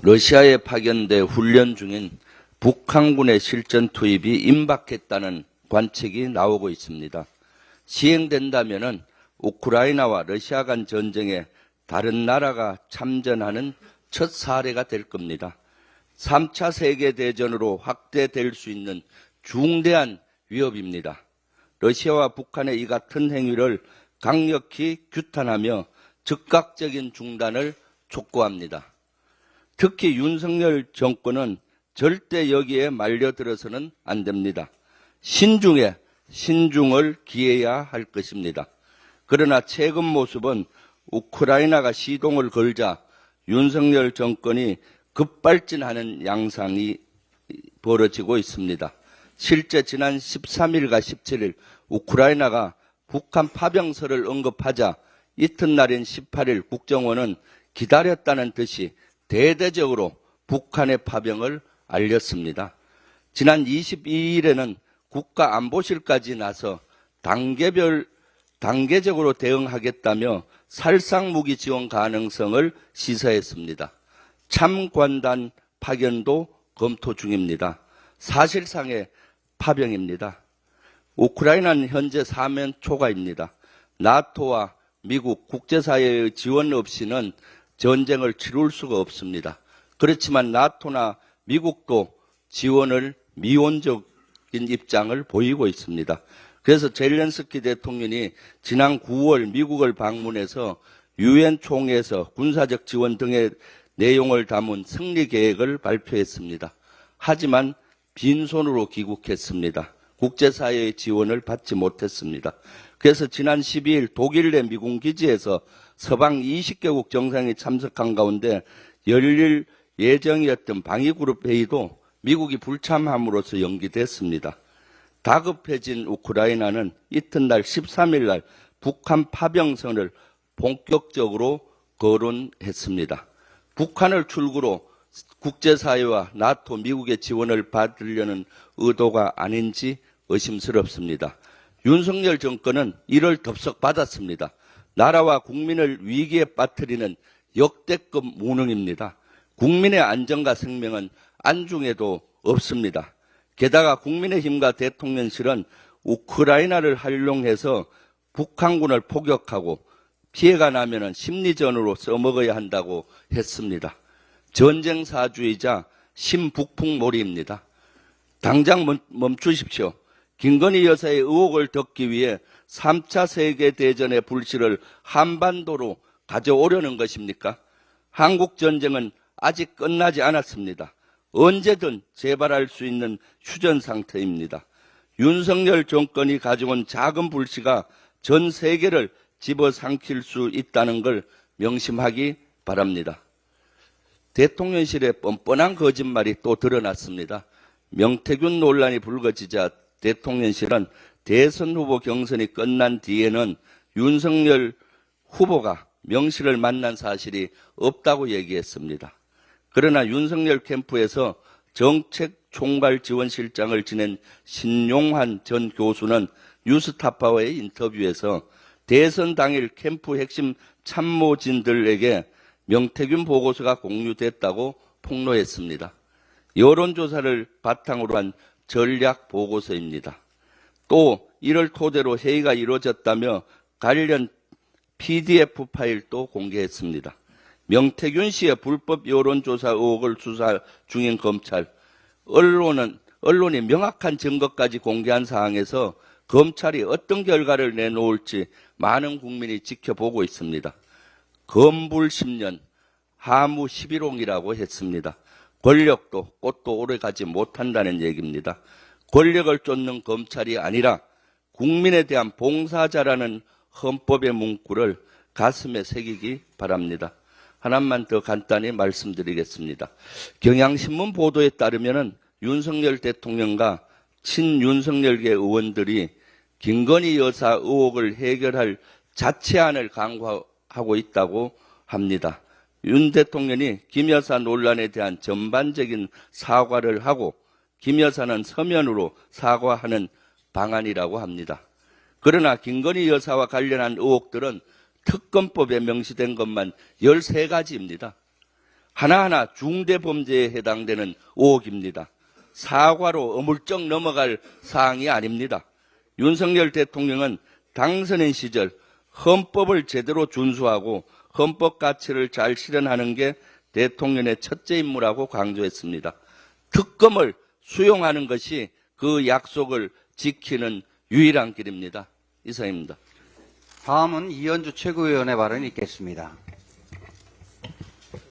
러시아에 파견돼 훈련 중인 북한군의 실전 투입이 임박했다는 관측이 나오고 있습니다. 시행된다면은 우크라이나와 러시아 간 전쟁에 다른 나라가 참전하는 첫 사례가 될 겁니다. 3차 세계대전으로 확대될 수 있는 중대한 위협입니다. 러시아와 북한의 이 같은 행위를 강력히 규탄하며 즉각적인 중단을 촉구합니다. 특히 윤석열 정권은 절대 여기에 말려들어서는 안 됩니다. 신중에 신중을 기해야 할 것입니다. 그러나 최근 모습은 우크라이나가 시동을 걸자 윤석열 정권이 급발진하는 양상이 벌어지고 있습니다. 실제 지난 13일과 17일 우크라이나가 북한 파병설을 언급하자 이튿날인 18일 국정원은 기다렸다는 듯이 대대적으로 북한의 파병을 알렸습니다. 지난 22일에는 국가안보실까지 나서 단계적으로 대응하겠다며 살상무기 지원 가능성을 시사했습니다. 참관단 파견도 검토 중입니다. 사실상의 파병입니다. 우크라이나는 현재 사면 초과입니다. 나토와 미국 국제사회의 지원 없이는 전쟁을 치룰 수가 없습니다. 그렇지만 나토나 미국도 지원을 미온적인 입장을 보이고 있습니다. 그래서 젤렌스키 대통령이 지난 9월 미국을 방문해서 유엔 총회에서 군사적 지원 등의 내용을 담은 승리 계획을 발표했습니다. 하지만 빈손으로 귀국했습니다. 국제사회의 지원을 받지 못했습니다. 그래서 지난 12일 독일 내 미군 기지에서 서방 20개국 정상이 참석한 가운데 열릴 예정이었던 방위그룹 회의도 미국이 불참함으로써 연기됐습니다. 다급해진 우크라이나는 이튿날 13일 날 북한 파병선을 본격적으로 거론했습니다. 북한을 출구로 국제사회와 나토, 미국의 지원을 받으려는 의도가 아닌지 의심스럽습니다. 윤석열 정권은 이를 덥석 받았습니다. 나라와 국민을 위기에 빠뜨리는 역대급 무능입니다. 국민의 안전과 생명은 안중에도 없습니다. 게다가 국민의힘과 대통령실은 우크라이나를 활용해서 북한군을 포격하고 피해가 나면 심리전으로 써먹어야 한다고 했습니다. 전쟁사주의자 신북풍몰이입니다. 당장 멈추십시오. 김건희 여사의 의혹을 덮기 위해 3차 세계대전의 불씨를 한반도로 가져오려는 것입니까? 한국 전쟁은 아직 끝나지 않았습니다. 언제든 재발할 수 있는 휴전 상태입니다. 윤석열 정권이 가져온 작은 불씨가 전 세계를 집어삼킬 수 있다는 걸 명심하기 바랍니다. 대통령실의 뻔뻔한 거짓말이 또 드러났습니다. 명태균 논란이 불거지자 대통령실은 대선 후보 경선이 끝난 뒤에는 윤석열 후보가 명 씨를 만난 사실이 없다고 얘기했습니다. 그러나 윤석열 캠프에서 정책총괄지원실장을 지낸 신용환 전 교수는 뉴스타파와의 인터뷰에서 대선 당일 캠프 핵심 참모진들에게 명태균 보고서가 공유됐다고 폭로했습니다. 여론조사를 바탕으로 한 전략 보고서입니다. 또 이를 토대로 회의가 이루어졌다며 관련 PDF 파일도 공개했습니다. 명태균 씨의 불법 여론조사 의혹을 수사 중인 검찰, 언론이 명확한 증거까지 공개한 사항에서 검찰이 어떤 결과를 내놓을지 많은 국민이 지켜보고 있습니다. 검불 10년, 하무 11홍이라고 했습니다. 권력도 꽃도 오래가지 못한다는 얘기입니다. 권력을 쫓는 검찰이 아니라 국민에 대한 봉사자라는 헌법의 문구를 가슴에 새기기 바랍니다. 하나만 더 간단히 말씀드리겠습니다. 경향신문 보도에 따르면 윤석열 대통령과 친윤석열계 의원들이 김건희 여사 의혹을 해결할 자체안을 강구하고 있다고 합니다. 윤 대통령이 김 여사 논란에 대한 전반적인 사과를 하고 김 여사는 서면으로 사과하는 방안이라고 합니다. 그러나 김건희 여사와 관련한 의혹들은 특검법에 명시된 것만 13가지입니다. 하나하나 중대범죄에 해당되는 의혹입니다. 사과로 어물쩍 넘어갈 사항이 아닙니다. 윤석열 대통령은 당선인 시절 헌법을 제대로 준수하고 헌법 가치를 잘 실현하는 게 대통령의 첫째 임무라고 강조했습니다. 특검을 수용하는 것이 그 약속을 지키는 유일한 길입니다. 이상입니다. 다음은 이현주 최고위원의 발언이 있겠습니다.